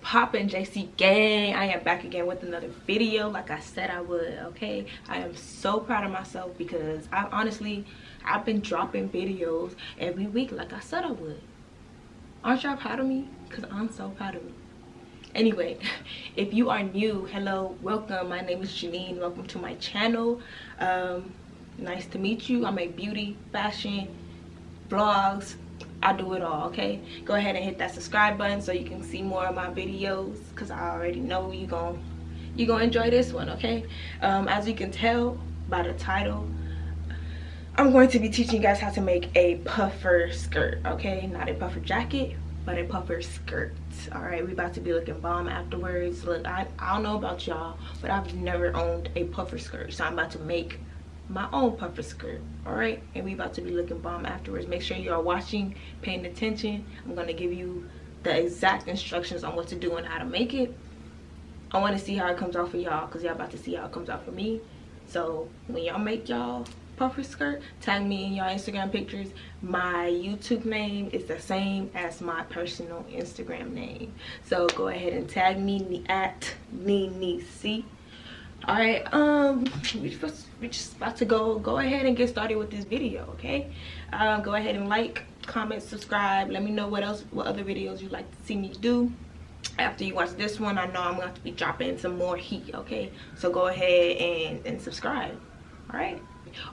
poppin', JC gang? I am back again with another video like I said I would. Okay, I am so proud of myself because I've been dropping videos every week like I said I would. Aren't y'all proud of me? Because I'm so proud of me. Anyway, if you are new, hello, welcome. My name is Janine. Welcome to my channel. Nice to meet you. I make beauty, fashion, vlogs. I do it all. Okay, go ahead and hit that subscribe button so you can see more of my videos, because I already know you gonna enjoy this one. Okay, as you can tell by the title, I'm going to be teaching you guys how to make a puffer skirt. Okay, not a puffer jacket, but a puffer skirt. All right, we about to be looking bomb afterwards. Look, I don't know about y'all, but I've never owned a puffer skirt, so I'm about to make my own puffer skirt. All right, and we about to be looking bomb afterwards. Make sure you are watching, paying attention. I'm going to give you the exact instructions on what to do and how to make it. I want to see how it comes out for y'all, because y'all about to see how it comes out for me. So when y'all make y'all puffer skirt, tag me in y'all Instagram pictures. My YouTube name is the same as my personal Instagram name, so go ahead and tag me at Niniee.c. All right, we just about to go ahead and get started with this video. Okay, go ahead and like, comment, subscribe. Let me know what other videos you'd like to see me do. After you watch this one, I know I'm going to be dropping some more heat. Okay, so go ahead and subscribe. All right.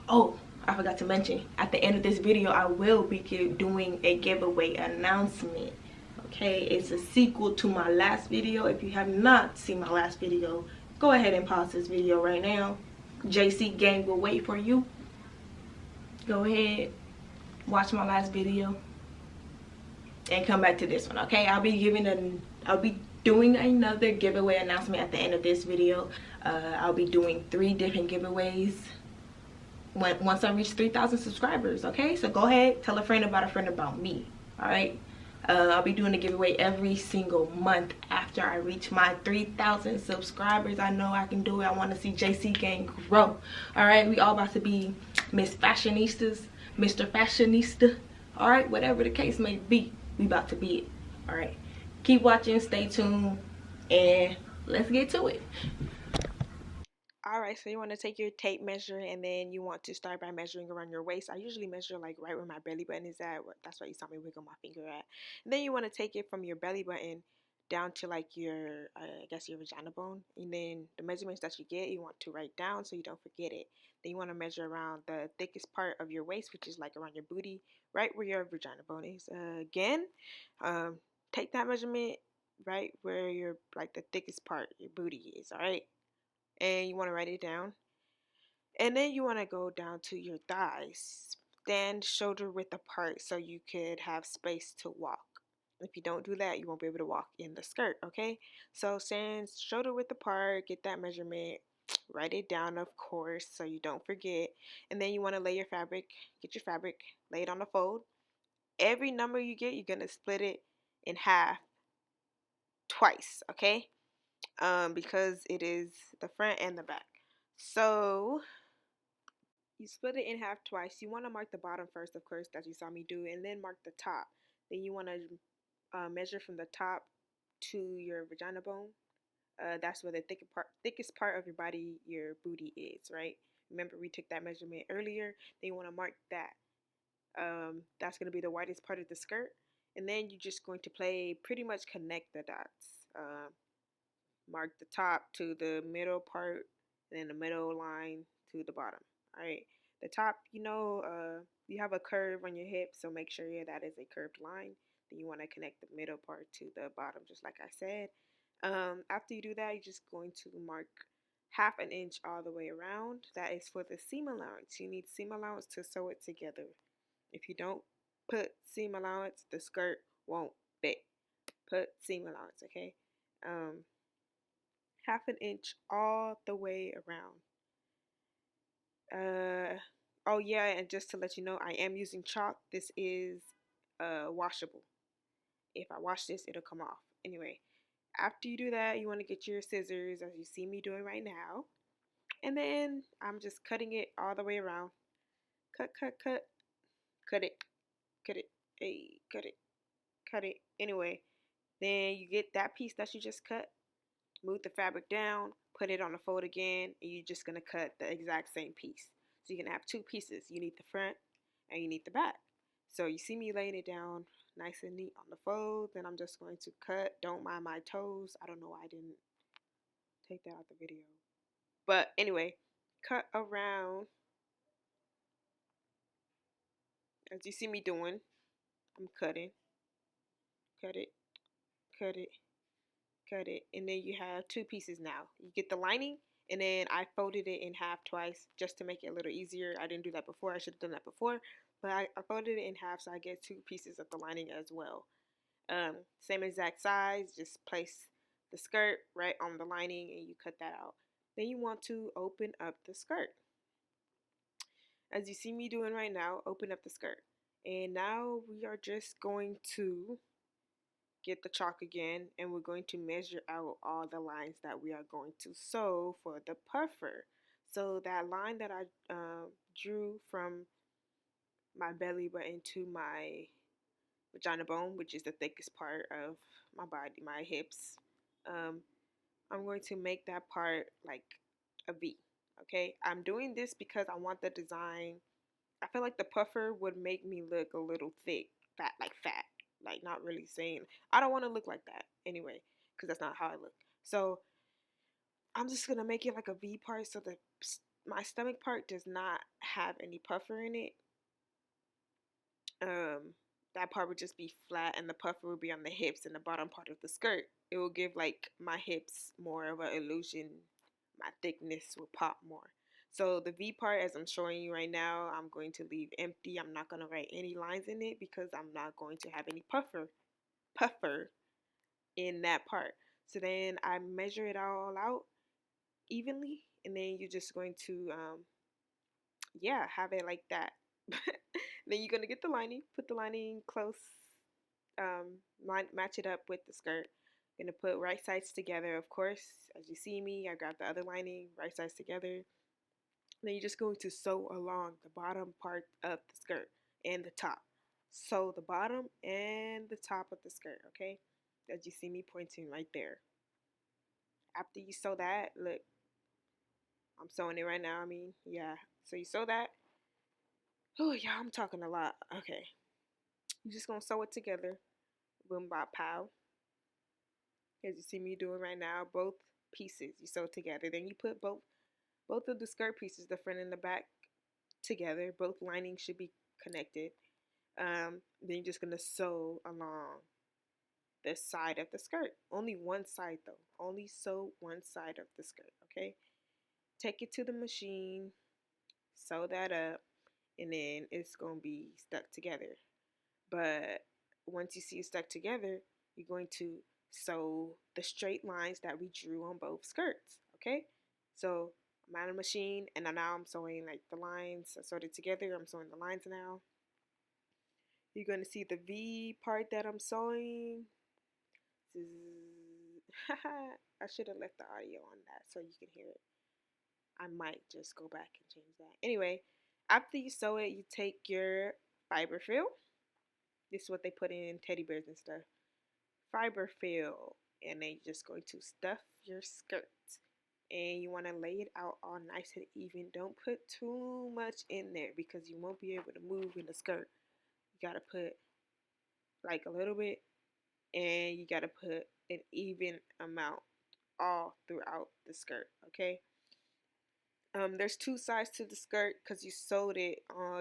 Oh, I forgot to mention, at the end of this video I will be doing a giveaway announcement. Okay, it's a sequel to my last video. If you have not seen my last video, go ahead and pause this video right now. JC gang will wait for you. Go ahead, watch my last video and come back to this one. Okay, I'll be doing another giveaway announcement at the end of this video. I'll be doing 3 different giveaways once I reach 3,000 subscribers. Okay, so go ahead, tell a friend about me. All right, I'll be doing a giveaway every single month after I reach my 3,000 subscribers. I know I can do it. I want to see JC gang grow. All right, we all about to be Miss Fashionistas, Mr. Fashionista. All right, whatever the case may be, we about to be it. All right, keep watching, stay tuned, and let's get to it. All right, so you want to take your tape measure, and then you want to start by measuring around your waist. I usually measure like right where my belly button is at. That's why you saw me wiggle my finger at. And then you want to take it from your belly button down to like your, I guess your vagina bone. And then the measurements that you get, you want to write down so you don't forget it. Then you want to measure around the thickest part of your waist, which is like around your booty, right where your vagina bone is. Again, take that measurement right where your, like the thickest part, your booty is. All right, and you want to write it down. And then you want to go down to your thighs. Stand shoulder width apart so you could have space to walk. If you don't do that, you won't be able to walk in the skirt. Okay, so stand shoulder width apart, get that measurement, write it down, of course, so you don't forget. And then you want to lay your fabric, get your fabric, lay it on the fold. Every number you get, you're going to split it in half twice. Okay, because it is the front and the back. So you split it in half twice. You want to mark the bottom first, of course, that you saw me do, and then mark the top. Then you want to measure from the top to your vagina bone. That's where the thickest part of your body, your booty is, right? Remember, we took that measurement earlier. Then you want to mark that. That's going to be the widest part of the skirt. And then you're just going to pretty much connect the dots. Mark the top to the middle part, and then the middle line to the bottom. All right, the top, you have a curve on your hip, so make sure that is a curved line. Then you want to connect the middle part to the bottom, just like I said. After you do that, you're just going to mark half an inch all the way around. That is for the seam allowance. You need seam allowance to sew it together. If you don't put seam allowance, the skirt won't fit. Put seam allowance, okay? Half an inch all the way around. Oh yeah, and just to let you know, I am using chalk. This is washable. If I wash this, it'll come off. Anyway, after you do that, you want to get your scissors, as you see me doing right now. And then I'm just cutting it all the way around. Cut, cut, cut. Cut it. Cut it. Hey, cut it. Cut it. Anyway, Then you get that piece that you just cut, move the fabric down, put it on the fold again, and you're just gonna cut the exact same piece. So you're gonna have two pieces. You need the front and you need the back. So you see me laying it down nice and neat on the fold. Then I'm just going to cut. Don't mind my toes. I don't know why I didn't take that out the video. But anyway, cut around as you see me doing. I'm cutting, cut it, cut it, cut it, and then you have two pieces now. You get the lining, and then I folded it in half twice just to make it a little easier. I didn't do that before. I should have done that before, but I folded it in half so I get two pieces of the lining as well. Same exact size, just place the skirt right on the lining and you cut that out. Then you want to open up the skirt. As you see me doing right now, open up the skirt. And now we are just going to get the chalk again, and we're going to measure out all the lines that we are going to sew for the puffer. So that line that I drew from my belly button to my vagina bone, which is the thickest part of my body, my hips, um, I'm going to make that part like a V. Okay, I'm doing this because I want the design. I feel like the puffer would make me look a little thick, fat, like not really saying. I don't want to look like that anyway, because that's not how I look. So I'm just gonna make it like a V part, so the my stomach part does not have any puffer in it. Um, that part would just be flat, and the puffer would be on the hips and the bottom part of the skirt. It will give like my hips more of an illusion. My thickness will pop more. So the V part, as I'm showing you right now, I'm going to leave empty. I'm not going to write any lines in it because I'm not going to have any puffer in that part. So then I measure it all out evenly, and then you're just going to yeah, have it like that. Then you're gonna get the lining, put the lining close, match it up with the skirt. Gonna put right sides together, of course. As you see me, I got the other lining, right sides together. Then you're just going to sew along the bottom part of the skirt and the top. Sew the bottom and the top of the skirt, okay? As you see me pointing right there. After you sew that, look, I'm sewing it right now. I mean, yeah. So you sew that. Oh, yeah, I'm talking a lot. Okay. You're just going to sew it together. Boom, bop, pow. As you see me doing right now, both pieces you sew together. Then you put both of the skirt pieces, the front and the back, together. Both linings should be connected. Then you're just going to sew along the side of the skirt. Only one side though. Only sew one side of the skirt, okay? Take it to the machine, sew that up, and then it's going to be stuck together. But once you see it stuck together, you're going to sew the straight lines that we drew on both skirts, okay? So I'm at a machine, and now I'm sewing like the lines. I sewed it together. I'm sewing the lines now. You're going to see the V part that I'm sewing. I should have left the audio on that so you can hear it. I might just go back and change that. Anyway, after you sew it, you take your fiber fill. This is what they put in teddy bears and stuff. Fiber fill. And then you're just going to stuff your skirt. And you want to lay it out all nice and even. Don't put too much in there because you won't be able to move in the skirt. You got to put like a little bit, and you got to put an even amount all throughout the skirt, okay? There's two sides to the skirt because you sewed it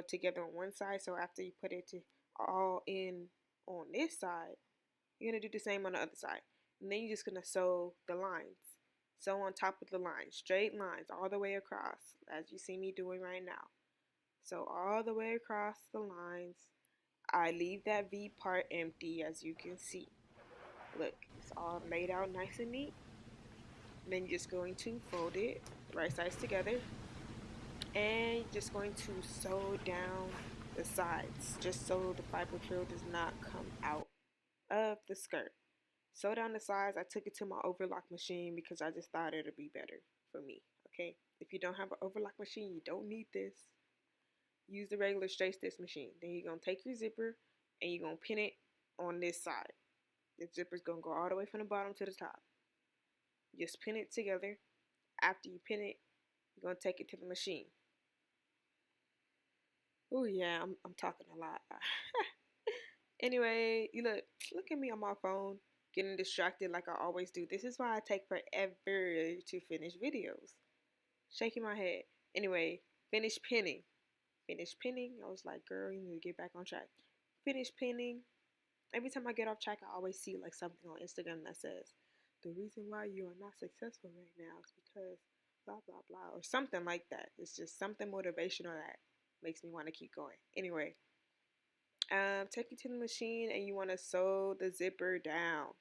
together on one side. So after you put it all in on this side, you're going to do the same on the other side. And then you're just going to sew the lines. Sew on top of the line, straight lines all the way across, as you see me doing right now. So all the way across the lines. I leave that V part empty, as you can see. Look, it's all laid out nice and neat. And then you're just going to fold it right sides together, and you're just going to sew down the sides just so the fiber fill does not come out of the skirt. Sew down the sides. I took it to my overlock machine because I just thought it would be better for me. Okay, if you don't have an overlock machine, you don't need this. Use the regular straight stitch machine. Then you're going to take your zipper and you're going to pin it on this side. The zipper's gonna go all the way from the bottom to the top. Just pin it together. After you pin it, you're gonna take it to the machine. Oh yeah, I'm talking a lot. Anyway, you look at me on my phone, getting distracted like I always do. This is why I take forever to finish videos. Shaking my head. Anyway, finish pinning. Finish pinning. I was like, girl, you need to get back on track. Finish pinning. Every time I get off track, I always see like something on Instagram that says, the reason why you are not successful right now is because blah blah blah, or something like that. It's just something motivational that makes me want to keep going. Anyway, take it to the machine and you want to sew the zipper down.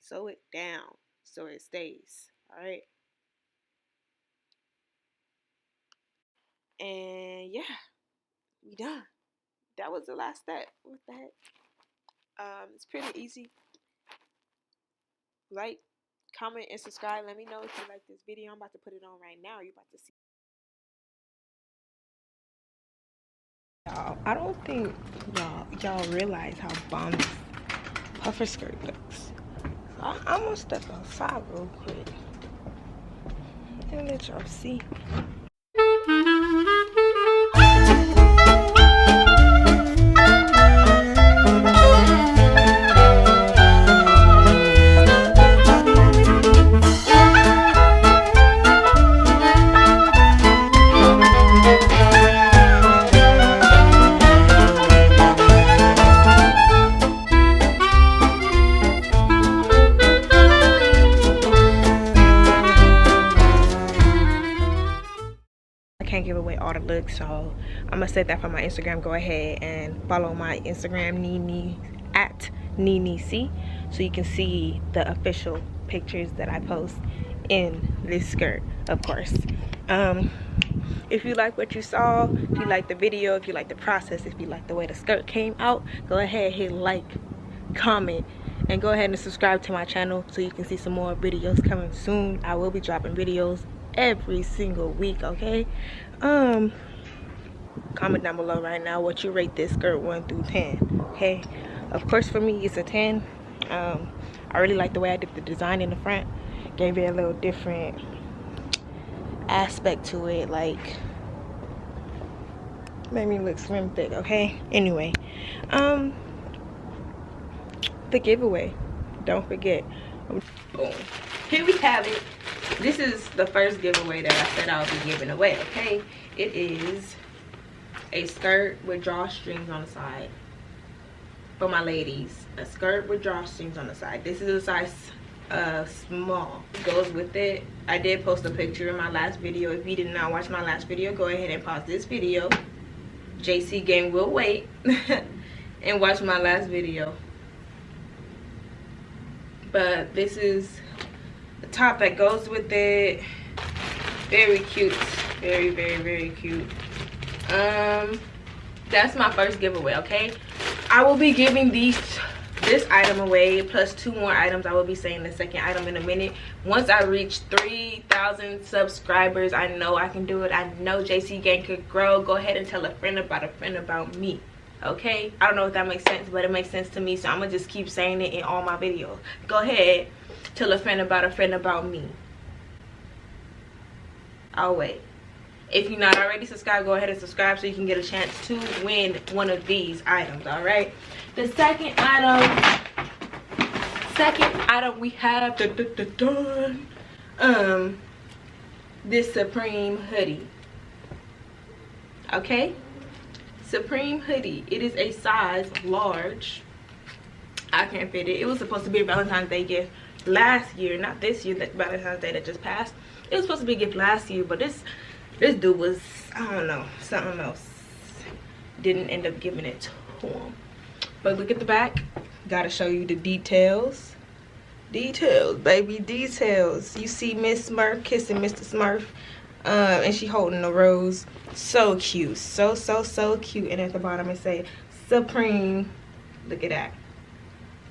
Sew it down so it stays. All right. And yeah, we done. That was the last step. What the heck? It's pretty easy. Like, comment, and subscribe. Let me know if you like this video. I'm about to put it on right now. You're about to see. I don't think y'all realize how bomb this puffer skirt looks. So I'm gonna step outside real quick and let y'all see. Can't give away all the looks, so I'm gonna set that for my Instagram. Go ahead and follow my Instagram, Niniee at Niniee.c, so you can see the official pictures that I post in this skirt, of course. If you like what you saw, if you like the video, if you like the process, if you like the way the skirt came out, go ahead, hit like, comment, and go ahead and subscribe to my channel so you can see some more videos coming soon. I will be dropping videos every single week, okay? Comment down below right now what you rate this skirt 1 through 10, okay? Of course, for me, it's a 10. I really like the way I did the design in the front. Gave it a little different aspect to it, like made me look slim thick, okay? Anyway, the giveaway, don't forget. Boom, here we have it. This is the first giveaway that I said I'll be giving away, okay? It is a skirt with drawstrings on the side for my ladies. A skirt with drawstrings on the side. This is a size small. It goes with it. I did post a picture in my last video. If you did not watch my last video, go ahead and pause this video. JC Gang will wait and watch my last video. But this is the top that goes with it. Very cute. Very, very, very cute. That's my first giveaway, okay? I will be giving this item away plus 2 more items. I will be saying the second item in a minute. Once I reach 3,000 subscribers, I know I can do it. I know JC Gang could grow. Go ahead and tell a friend about me, okay? I don't know if that makes sense, but it makes sense to me, so I'm gonna just keep saying it in all my videos. Go ahead, tell a friend about me. I'll wait. If you're not already subscribed, go ahead and subscribe so you can get a chance to win one of these items, all right? The second item we have, this Supreme hoodie, okay? Supreme hoodie. It is a size large. I can't fit it. It was supposed to be a Valentine's Day gift last year, not this year, that Valentine's Day that just passed. It was supposed to be a gift last year, but this dude was, I don't know, something else. Didn't end up giving it to him. But look at the back. Gotta show you the details. Details, baby, details. You see Miss Smurf kissing Mr. Smurf, and she holding a rose. So cute, so cute. And at the bottom it say Supreme. Look at that.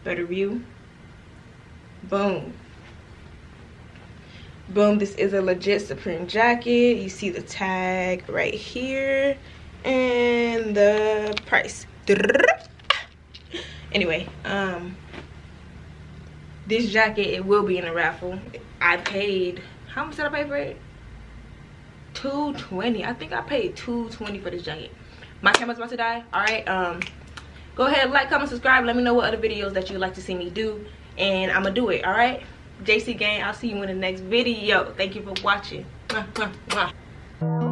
Better view. Boom. Boom, this is a legit Supreme jacket. You see the tag right here and the price. Anyway, this jacket, it will be in a raffle. I paid, how much did I pay for it? $220. I think I paid $220 for this jacket. My camera's about to die. All right, go ahead, like, comment, subscribe. Let me know what other videos that you'd like to see me do, and I'm gonna do it. All right, JC Gang, I'll see you in the next video. Thank you for watching. Mwah, mwah, mwah.